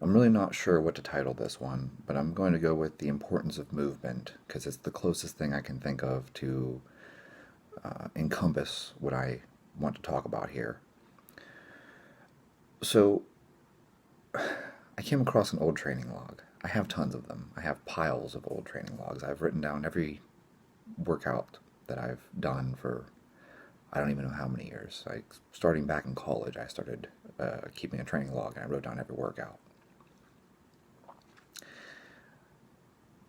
I'm really not sure what to title this one, but I'm going to go with the importance of movement because it's the closest thing I can think of to encompass what I want to talk about here. So, I came across an old training log. I have tons of them. I have piles of old training logs. I've written down every workout that I've done for I don't even know how many years. Like starting back in college, I started keeping a training log and I wrote down every workout.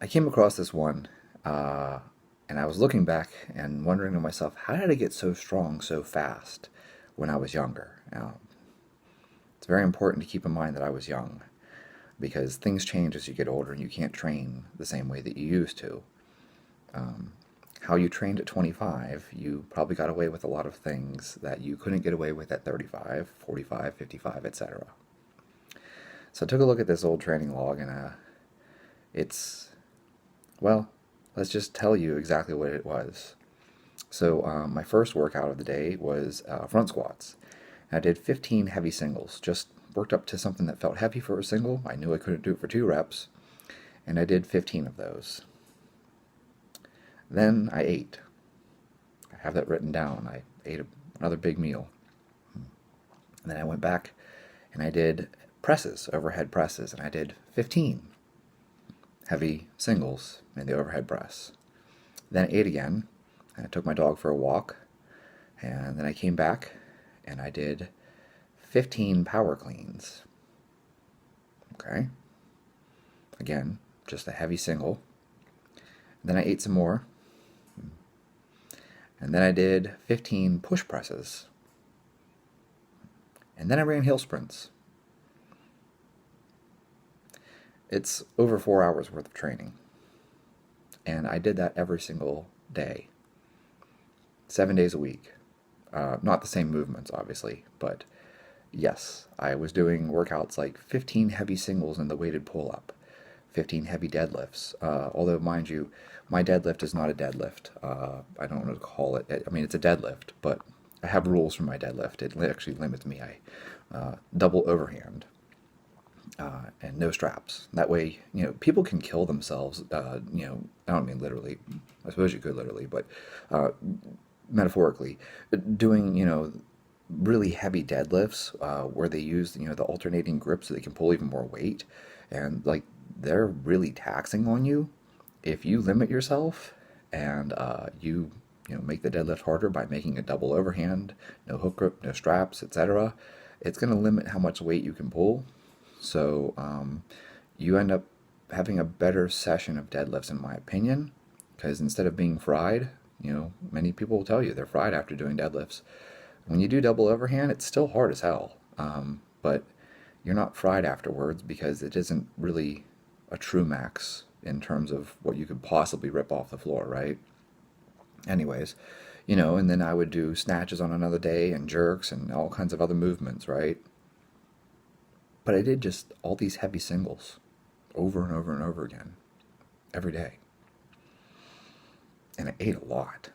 I came across this one and I was looking back and wondering to myself, how did I get so strong so fast when I was younger? Now, it's very important to keep in mind that I was young because things change as you get older and you can't train the same way that you used to. How you trained at 25, you probably got away with a lot of things that you couldn't get away with at 35, 45, 55, etc. So I took a look at this old training log and it's, well, let's just tell you exactly what it was. So my first workout of the day was front squats. I did 15 heavy singles, just worked up to something that felt heavy for a single. I knew I couldn't do it for 2 reps, and I did 15 of those. Then I ate. I have that written down. I ate another big meal. And then I went back and I did presses, overhead presses, and I did 15 heavy singles in the overhead press. Then I ate again, and I took my dog for a walk, and then I came back and I did 15 power cleans. Okay? Again, just a heavy single. And then I ate some more, and then I did 15 push presses. And then I ran hill sprints. It's over 4 hours worth of training. And I did that every single day, 7 days a week. Not the same movements, obviously, but yes, I was doing workouts like 15 heavy singles in the weighted pull up, 15 heavy deadlifts. Although, mind you, my deadlift is not a deadlift. I don't know what to call it. I mean, it's a deadlift, but I have rules for my deadlift. It actually limits me. I double overhand and no straps. That way, people can kill themselves. I don't mean literally. I suppose you could literally, but metaphorically, doing really heavy deadlifts where they use the alternating grip so they can pull even more weight, and like they're really taxing on you. If you limit yourself and you make the deadlift harder by making a double overhand, no hook grip, no straps, etc., it's going to limit how much weight you can pull. So you end up having a better session of deadlifts, in my opinion, because instead of being fried, many people will tell you they're fried after doing deadlifts. When you do double overhand, it's still hard as hell, but you're not fried afterwards because it isn't really a true max in terms of what you could possibly rip off the floor, right? Anyways, and then I would do snatches on another day and jerks and all kinds of other movements, right? But I did just all these heavy singles over and over and over again every day. And I ate a lot.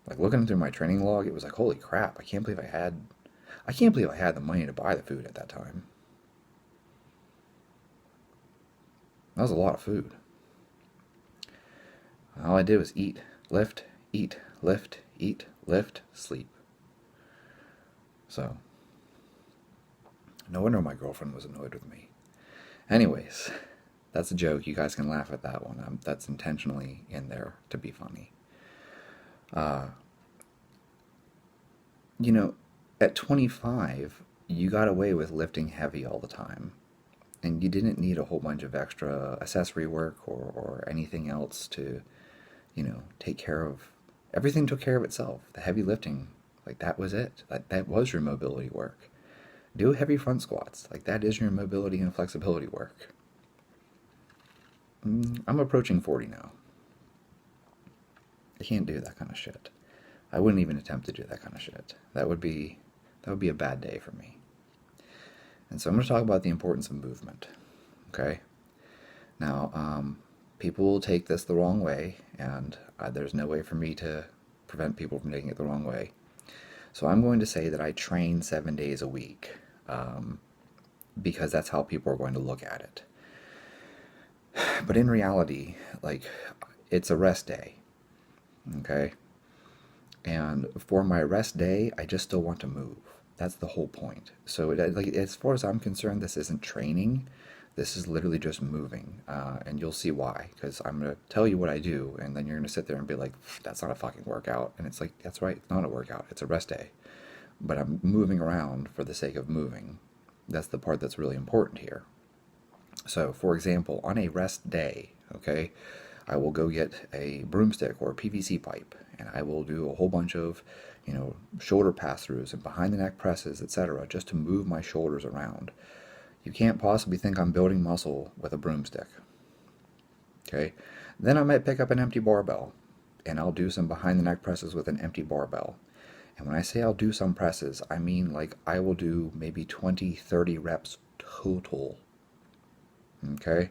Like looking through my training log, it was like, holy crap, I can't believe I had the money to buy the food at that time. That was a lot of food. All I did was eat, lift, sleep. So, no wonder my girlfriend was annoyed with me. Anyways, that's a joke. You guys can laugh at that one. That's intentionally in there to be funny. At 25, you got away with lifting heavy all the time. And you didn't need a whole bunch of extra accessory work or anything else to, take care of. Everything took care of itself. The heavy lifting, like that was it. That was your mobility work. Do heavy front squats. Like that is your mobility and flexibility work. I'm approaching 40 now. I can't do that kind of shit. I wouldn't even attempt to do that kind of shit. That would be a bad day for me. And so I'm going to talk about the importance of movement. Okay? Now, people will take this the wrong way, and there's no way for me to prevent people from taking it the wrong way. So I'm going to say that I train 7 days a week. because that's how people are going to look at it. But in reality, like, it's a rest day, okay? And for my rest day, I just still want to move. That's the whole point. So, like, as far as I'm concerned, this isn't training. This is literally just moving, and you'll see why. Because I'm gonna tell you what I do, and then you're gonna sit there and be like, "That's not a fucking workout." And it's like, that's right, it's not a workout. It's a rest day. But I'm moving around for the sake of moving. That's the part that's really important here. So, for example, on a rest day, okay, I will go get a broomstick or a PVC pipe, and I will do a whole bunch of, shoulder pass-throughs and behind the neck presses, etc., just to move my shoulders around. You can't possibly think I'm building muscle with a broomstick. Okay? Then I might pick up an empty barbell, and I'll do some behind the neck presses with an empty barbell. And when I say I'll do some presses, I mean like I will do maybe 20, 30 reps total, okay,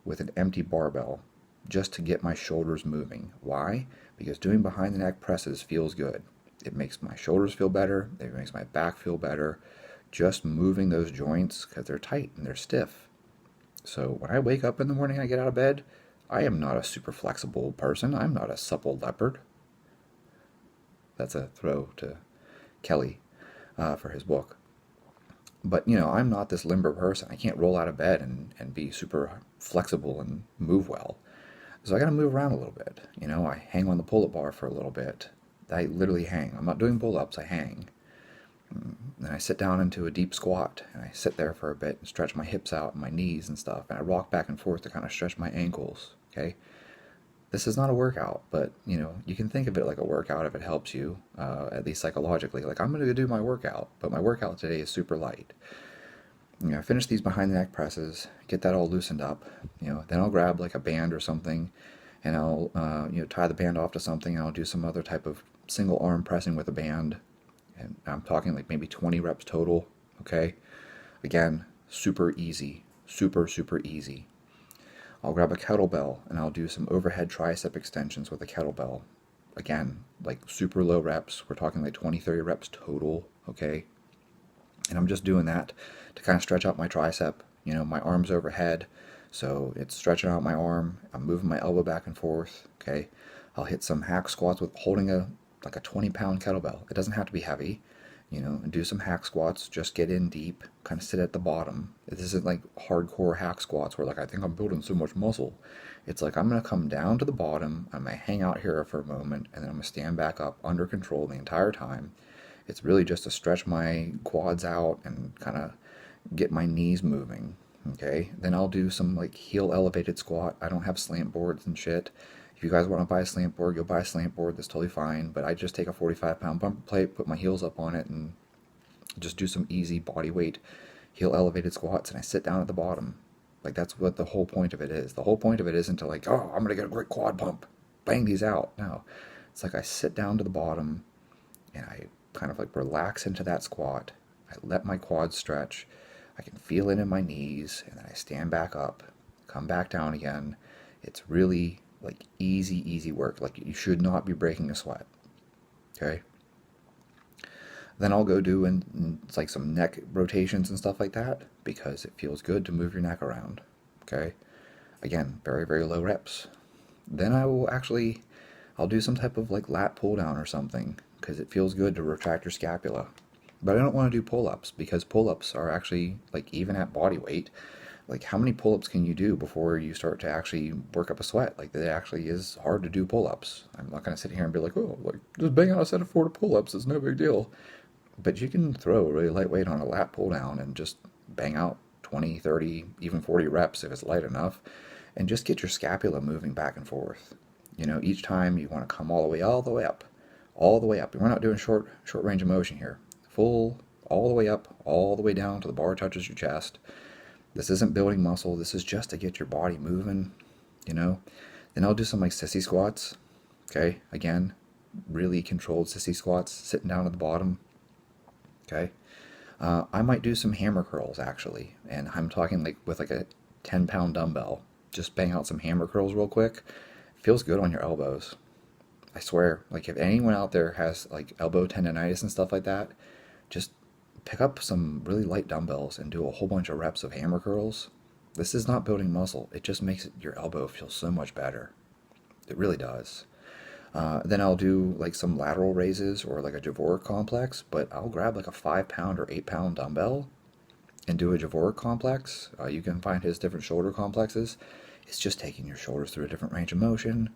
with an empty barbell just to get my shoulders moving. Why? Because doing behind the neck presses feels good. It makes my shoulders feel better, it makes my back feel better, just moving those joints because they're tight and they're stiff. So when I wake up in the morning and I get out of bed, I am not a super flexible person. I'm not a supple leopard. That's a throw to Kelly for his book. But, I'm not this limber person. I can't roll out of bed and be super flexible and move well. So I got to move around a little bit. I hang on the pull-up bar for a little bit. I literally hang. I'm not doing pull-ups, I hang. Then I sit down into a deep squat, and I sit there for a bit and stretch my hips out and my knees and stuff, and I rock back and forth to kind of stretch my ankles, okay? This is not a workout, but, you can think of it like a workout if it helps you, at least psychologically. Like, I'm going to do my workout, but my workout today is super light. I finish these behind the neck presses, get that all loosened up, then I'll grab like a band or something, and I'll, tie the band off to something, and I'll do some other type of single arm pressing with a band, and I'm talking like maybe 20 reps total, okay? Again, super easy, super, super easy. I'll grab a kettlebell and I'll do some overhead tricep extensions with a kettlebell. Again, like super low reps. We're talking like 20, 30 reps total, okay? And I'm just doing that to kind of stretch out my tricep. My arm's overhead, so it's stretching out my arm. I'm moving my elbow back and forth, okay? I'll hit some hack squats with holding a 20-pound kettlebell. It doesn't have to be heavy, and do some hack squats. Just get in deep, kind of sit at the bottom. This isn't like hardcore hack squats where like I think I'm building so much muscle. It's like I'm gonna come down to the bottom, I'm gonna hang out here for a moment, and then I'm gonna stand back up under control the entire time. It's really just to stretch my quads out and kind of get my knees moving. Okay, then I'll do some like heel elevated squat. I don't have slant boards and shit. If you guys want to buy a slant board, go buy a slant board. That's totally fine. But I just take a 45-pound bumper plate, put my heels up on it, and just do some easy body weight heel elevated squats. And I sit down at the bottom. Like, that's what the whole point of it is. The whole point of it isn't to like, oh, I'm going to get a great quad pump. Bang these out. No. It's like I sit down to the bottom and I kind of like relax into that squat. I let my quads stretch. I can feel it in my knees. And then I stand back up, come back down again. It's really like easy work. Like, you should not be breaking a sweat. Okay. Then I'll go do it's like some neck rotations and stuff like that because it feels good to move your neck around. Okay. Again, very, very low reps. Then I'll do some type of like lat pull down or something because it feels good to retract your scapula. But I don't want to do pull-ups because pull-ups are actually, like, even at body weight, like, how many pull-ups can you do before you start to actually work up a sweat? Like, it actually is hard to do pull-ups. I'm not going to sit here and be like, oh, like, just bang out a set of 4 pull-ups, it's no big deal. But you can throw a really lightweight on a lat pull-down and just bang out 20, 30, even 40 reps if it's light enough, and just get your scapula moving back and forth. Each time you want to come all the way up, all the way up. We're not doing short range of motion here. Full, all the way up, all the way down till the bar touches your chest. This isn't building muscle. This is just to get your body moving, Then I'll do some like sissy squats. Okay, again, really controlled sissy squats, sitting down at the bottom. Okay, I might do some hammer curls actually, and I'm talking like with like a 10-pound dumbbell. Just bang out some hammer curls real quick. Feels good on your elbows. I swear, like if anyone out there has like elbow tendonitis and stuff like that, just pick up some really light dumbbells and do a whole bunch of reps of hammer curls. This is not building muscle. It just makes your elbow feel so much better. It really does. Then I'll do like some lateral raises or like a Dvorak complex, but I'll grab like a 5 pound or 8 pound dumbbell and do a Dvorak complex. You can find his different shoulder complexes. It's just taking your shoulders through a different range of motion.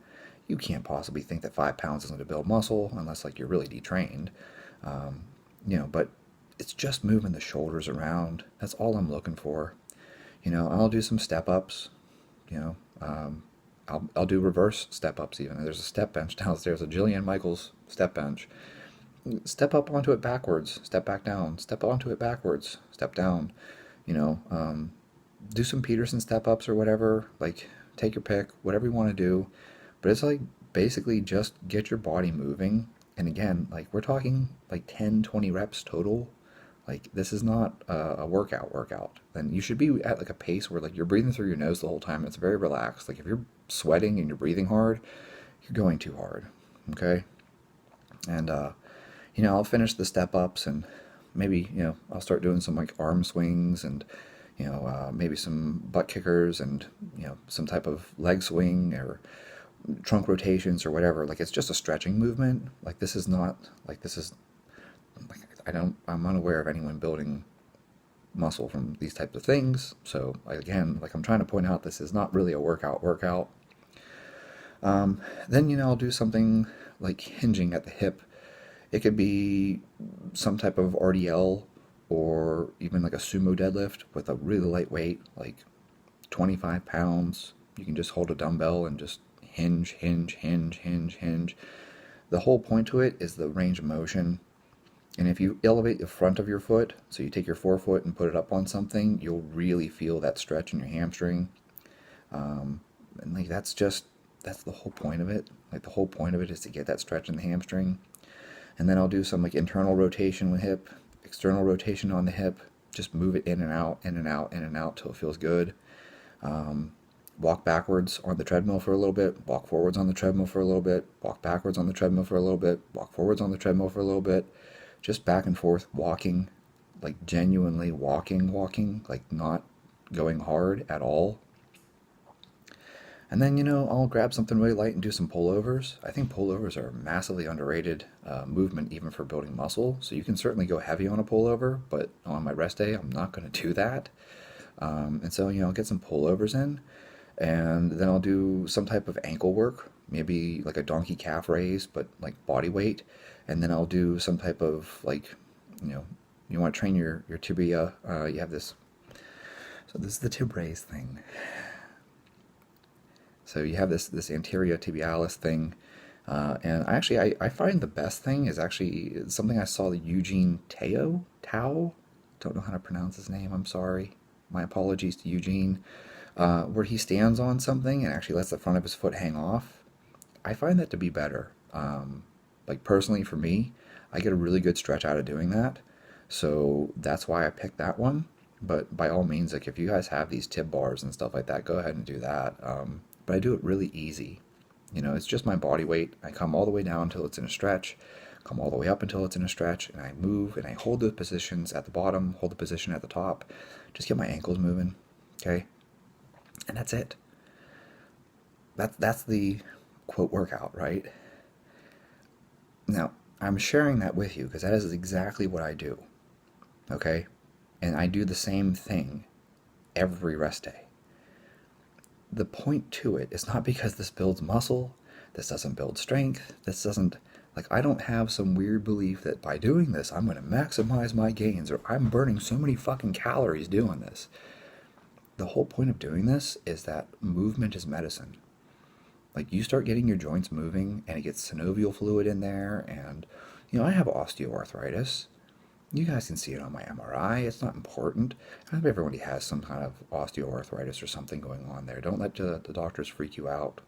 You can't possibly think that 5 pounds is going to build muscle unless like you're really detrained. But it's just moving the shoulders around. That's all I'm looking for. I'll do some step ups. You know, I'll do reverse step ups even. There's a step bench downstairs, a Jillian Michaels step bench. Step up onto it backwards, step back down, step onto it backwards, step down. You know, do some Peterson step ups or whatever. Like, take your pick, whatever you want to do. But it's like basically just get your body moving. And again, like we're talking like 10, 20 reps total. Like this is not a workout. Then you should be at like a pace where like you're breathing through your nose the whole time. It's very relaxed. Like if you're sweating and you're breathing hard, you're going too hard. Okay. And I'll finish the step ups and maybe I'll start doing some like arm swings and maybe some butt kickers and some type of leg swing or trunk rotations or whatever. Like it's just a stretching movement. Like this is not like this is like I'm unaware of anyone building muscle from these types of things. So again, like I'm trying to point out, this is not really a workout. Then I'll do something like hinging at the hip. It could be some type of RDL or even like a sumo deadlift with a really light weight, like 25 pounds. You can just hold a dumbbell and just hinge. The whole point to it is the range of motion. And if you elevate the front of your foot, so you take your forefoot and put it up on something, you'll really feel that stretch in your hamstring. And like that's the whole point of it. Like the whole point of it is to get that stretch in the hamstring. And then I'll do some like internal rotation with hip, external rotation on the hip. Just move it in and out, in and out, in and out till it feels good. Walk backwards on the treadmill for a little bit, walk forwards on the treadmill for a little bit, walk backwards on the treadmill for a little bit, walk forwards on the treadmill for a little bit. Just back and forth walking, like genuinely walking, like not going hard at all. And then, I'll grab something really light and do some pullovers. I think pullovers are a massively underrated movement even for building muscle. So you can certainly go heavy on a pullover, but on my rest day, I'm not going to do that. And so, I'll get some pullovers in. And then I'll do some type of ankle work, maybe like a donkey calf raise, but like body weight. And then I'll do some type of like, you want to train your tibia. You have this. So this is the tib raise thing. So you have this anterior tibialis thing. And I find the best thing is actually something I saw Eugene Tao, don't know how to pronounce his name, I'm sorry. My apologies to Eugene. Where he stands on something and actually lets the front of his foot hang off. I find that to be better. Like personally for me, I get a really good stretch out of doing that. So that's why I picked that one. But by all means, like if you guys have these tib bars and stuff like that, go ahead and do that. But I do it really easy. It's just my body weight. I come all the way down until it's in a stretch, come all the way up until it's in a stretch, and I move and I hold the positions at the bottom, hold the position at the top. Just get my ankles moving, okay? And that's it. That's the quote workout, right? Now, I'm sharing that with you because that is exactly what I do, okay? And I do the same thing every rest day. The point to it is not because this builds muscle, this doesn't build strength, this doesn't, like I don't have some weird belief that by doing this I'm going to maximize my gains or I'm burning so many fucking calories doing this. The whole point of doing this is that movement is medicine. Like you start getting your joints moving and it gets synovial fluid in there and, I have osteoarthritis. You guys can see it on my MRI. It's not important. I think everybody has some kind of osteoarthritis or something going on there. Don't let the doctors freak you out.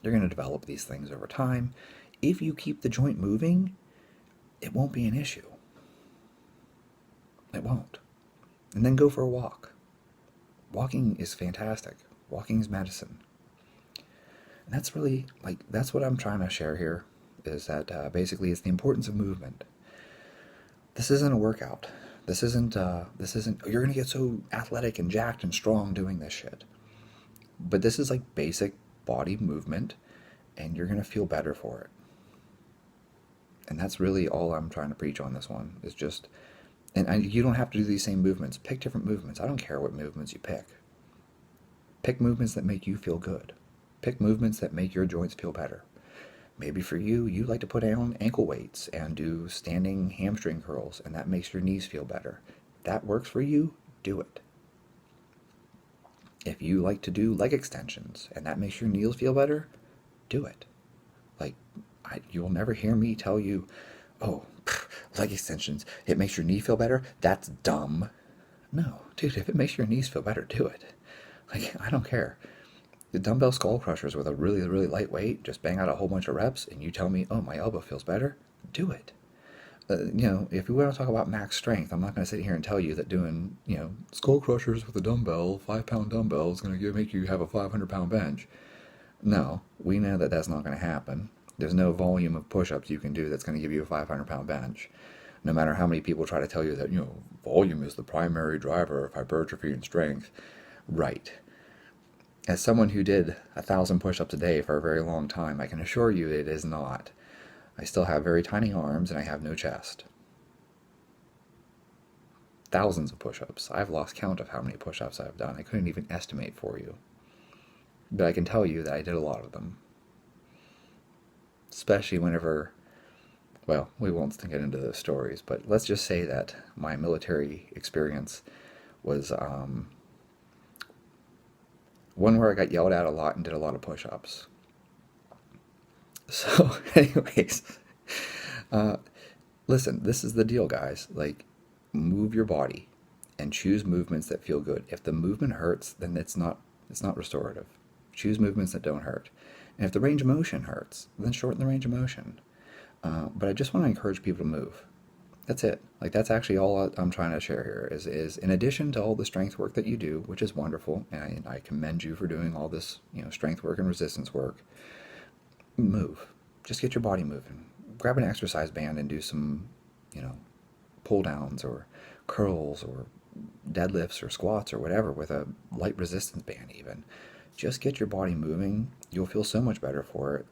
They're going to develop these things over time. If you keep the joint moving, it won't be an issue. It won't. And then go for a walk. Walking is fantastic. Walking is medicine. And that's really, that's what I'm trying to share here, is that basically it's the importance of movement. This isn't a workout. This isn't, you're gonna get so athletic and jacked and strong doing this shit. But this is like basic body movement, and you're gonna feel better for it. And that's really all I'm trying to preach on this one is just, you don't have to do these same movements. Pick different movements. I don't care what movements you pick. Pick movements that make you feel good. Pick movements that make your joints feel better. Maybe for you, you like to put on ankle weights and do standing hamstring curls, and that makes your knees feel better. If that works for you, do it. If you like to do leg extensions and that makes your knees feel better, do it. Like, you'll never hear me tell you, oh, leg extensions, it makes your knee feel better? That's dumb. No, dude, if it makes your knees feel better, do it. Like, I don't care. The dumbbell skull crushers with a really, really light weight, just bang out a whole bunch of reps, and you tell me, oh, my elbow feels better, do it. If we want to talk about max strength, I'm not going to sit here and tell you that doing, skull crushers with a dumbbell, 5 pound dumbbell, is going to make you have a 500-pound bench. No, we know that that's not going to happen. There's no volume of push ups you can do that's going to give you a 500-pound bench. No matter how many people try to tell you that, volume is the primary driver of hypertrophy and strength. Right. As someone who did 1,000 push ups a day for a very long time, I can assure you it is not. I still have very tiny arms and I have no chest. Thousands of push ups. I've lost count of how many push ups I've done. I couldn't even estimate for you. But I can tell you that I did a lot of them. Especially whenever, well, we won't get into those stories, but let's just say that my military experience was one where I got yelled at a lot and did a lot of push ups. So, anyways, uh, listen, this is the deal, guys. Like, move your body and choose movements that feel good. If the movement hurts, then it's not restorative. Choose movements that don't hurt. And if the range of motion hurts, then shorten the range of motion. But I just want to encourage people to move. That's it. Like, that's actually all I'm trying to share here is in addition to all the strength work that you do, which is wonderful, and I commend you for doing all this, strength work and resistance work, move. Just get your body moving. Grab an exercise band and do some, pull downs or curls or deadlifts or squats or whatever with a light resistance band even. Just get your body moving. You'll feel so much better for it.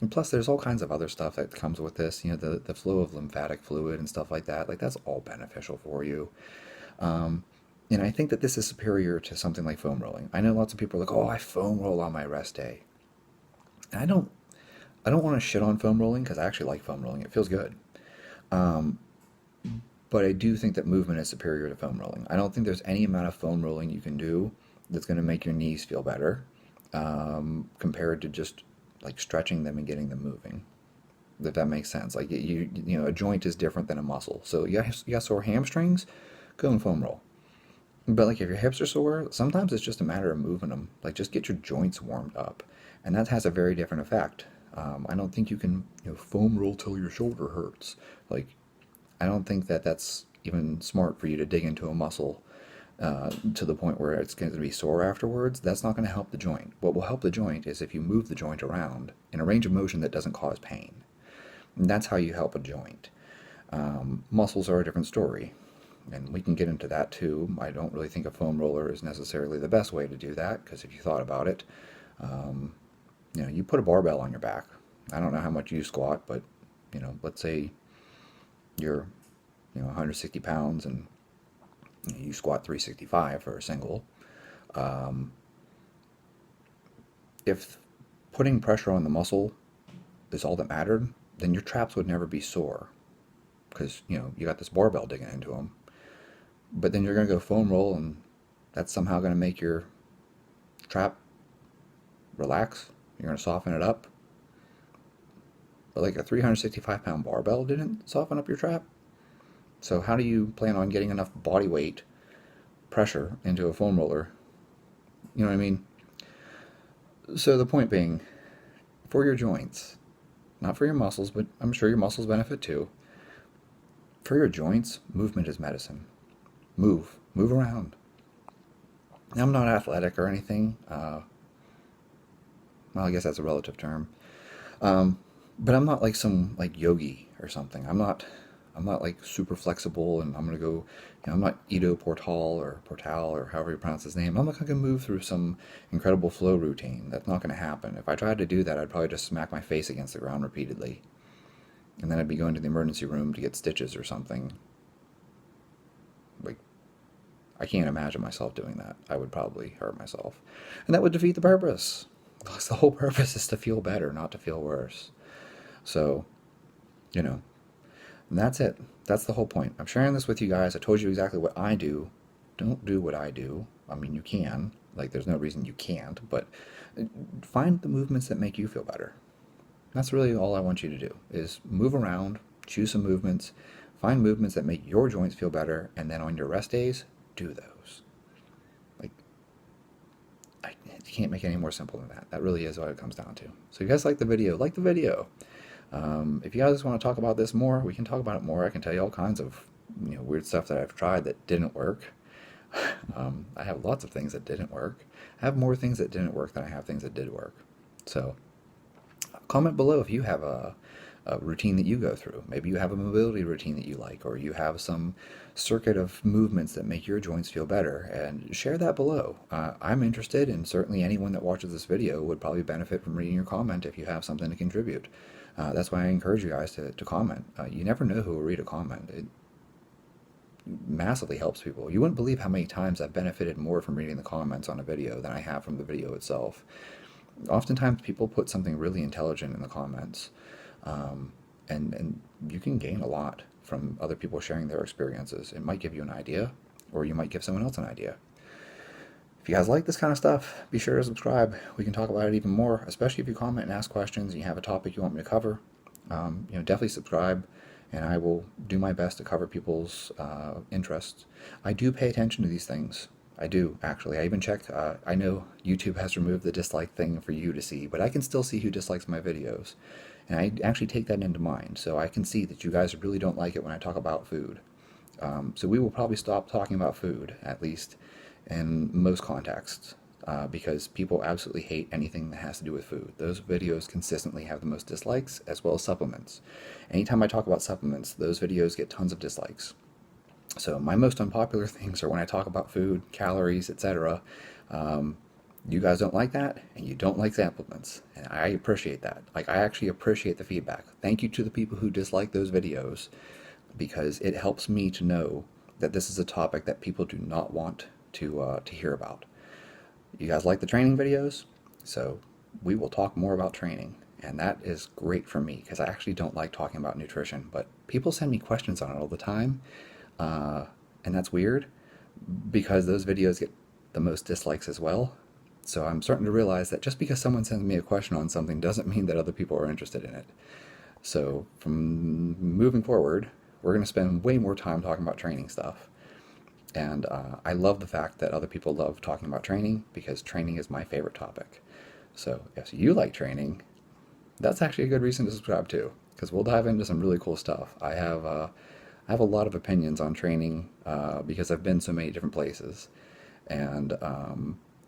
And plus, there's all kinds of other stuff that comes with this. The flow of lymphatic fluid and stuff like that. Like, that's all beneficial for you. And I think that this is superior to something like foam rolling. I know lots of people are like, oh, I foam roll on my rest day. And I don't want to shit on foam rolling because I actually like foam rolling. It feels good. But I do think that movement is superior to foam rolling. I don't think there's any amount of foam rolling you can do that's going to make your knees feel better compared to just like stretching them and getting them moving. If that makes sense. Like a joint is different than a muscle. So you got sore hamstrings, go and foam roll. But like if your hips are sore, sometimes it's just a matter of moving them. Like just get your joints warmed up, and that has a very different effect. I don't think you can foam roll till your shoulder hurts. Like I don't think that that's even smart for you to dig into a muscle to the point where it's going to be sore afterwards. That's not going to help the joint. What will help the joint is if you move the joint around in a range of motion that doesn't cause pain. And that's how you help a joint. Muscles are a different story, and we can get into that too. I don't really think a foam roller is necessarily the best way to do that, because if you thought about it, you put a barbell on your back. I don't know how much you squat, but let's say you're 160 pounds and you squat 365 for a single. If putting pressure on the muscle is all that mattered, then your traps would never be sore because you got this barbell digging into them. But then you're going to go foam roll, and that's somehow going to make your trap relax. You're going to soften it up. But like a 365-pound barbell didn't soften up your trap. So how do you plan on getting enough body weight pressure into a foam roller? You know what I mean? So the point being, for your joints, not for your muscles, but I'm sure your muscles benefit too. For your joints, movement is medicine. Move around. Now, I'm not athletic or anything. Well, I guess that's a relative term. But I'm not like some like yogi or something. I'm not I'm not like super flexible and I'm going to go, I'm not Ido Portal or however you pronounce his name. I'm not going to move through some incredible flow routine. That's not going to happen. If I tried to do that, I'd probably just smack my face against the ground repeatedly. And then I'd be going to the emergency room to get stitches or something. Like, I can't imagine myself doing that. I would probably hurt myself. And that would defeat the purpose. Because the whole purpose is to feel better, not to feel worse. So, you know, and that's it. That's the whole point. I'm sharing this with you guys. I told you exactly what I do. Don't do what I do. I mean, you can. Like, there's no reason you can't. But find the movements that make you feel better. That's really all I want you to do, is move around, choose some movements, find movements that make your joints feel better, and then on your rest days, do those. Like, I can't make it any more simple than that. That really is what it comes down to. So if you guys like the video, like the video. If you guys want to talk about this more, we can talk about it more. I can tell you all kinds of weird stuff that I've tried that didn't work. I have lots of things that didn't work. I have more things that didn't work than I have things that did work. So comment below if you have a routine that you go through. Maybe you have a mobility routine that you like, or you have some circuit of movements that make your joints feel better, and share that below. I'm interested, and certainly anyone that watches this video would probably benefit from reading your comment if you have something to contribute. That's why I encourage you guys to comment. You never know who will read a comment. It massively helps people. You wouldn't believe how many times I've benefited more from reading the comments on a video than I have from the video itself. Oftentimes people put something really intelligent in the comments, and you can gain a lot from other people sharing their experiences. It might give you an idea, or you might give someone else an idea. If you guys like this kind of stuff, be sure to subscribe. We can talk about it even more, especially if you comment and ask questions and you have a topic you want me to cover. Definitely subscribe, and I will do my best to cover people's interests. I do pay attention to these things. I do, actually. I even checked. I know YouTube has removed the dislike thing for you to see, but I can still see who dislikes my videos. And I actually take that into mind, so I can see that you guys really don't like it when I talk about food. So we will probably stop talking about food, at least in most contexts, because people absolutely hate anything that has to do with food. Those videos consistently have the most dislikes, as well as supplements. Anytime I talk about supplements, those videos get tons of dislikes. So my most unpopular things are when I talk about food, calories, etc. You guys don't like that, and you don't like supplements, and I appreciate that. Like, I actually appreciate the feedback. Thank you to the people who dislike those videos, because it helps me to know that this is a topic that people do not want to hear about. You guys like the training videos? So we will talk more about training, and that is great for me, because I actually don't like talking about nutrition, but people send me questions on it all the time. And that's weird, because those videos get the most dislikes as well. So I'm starting to realize that just because someone sends me a question on something doesn't mean that other people are interested in it. So from moving forward, we're going to spend way more time talking about training stuff. And I love the fact that other people love talking about training, because training is my favorite topic. So if you like training, that's actually a good reason to subscribe too, because we'll dive into some really cool stuff. I have a lot of opinions on training because I've been so many different places, and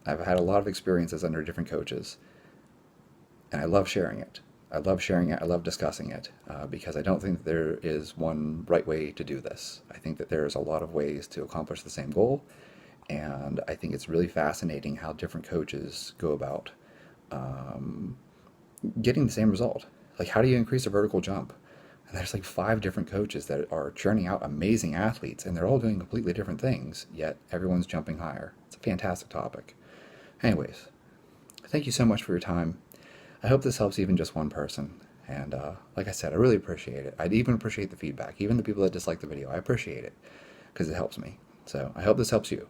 I've had a lot of experiences under different coaches, and I love sharing it. I love sharing it. I love discussing it because I don't think that there is one right way to do this. I think that there's a lot of ways to accomplish the same goal, and I think it's really fascinating how different coaches go about getting the same result. Like, how do you increase a vertical jump? And there's like 5 different coaches that are churning out amazing athletes, and they're all doing completely different things, yet everyone's jumping higher. It's a fantastic topic. Anyways, thank you so much for your time. I hope this helps even just one person. And like I said, I really appreciate it. I'd even appreciate the feedback. Even the people that dislike the video, I appreciate it, because it helps me. So I hope this helps you.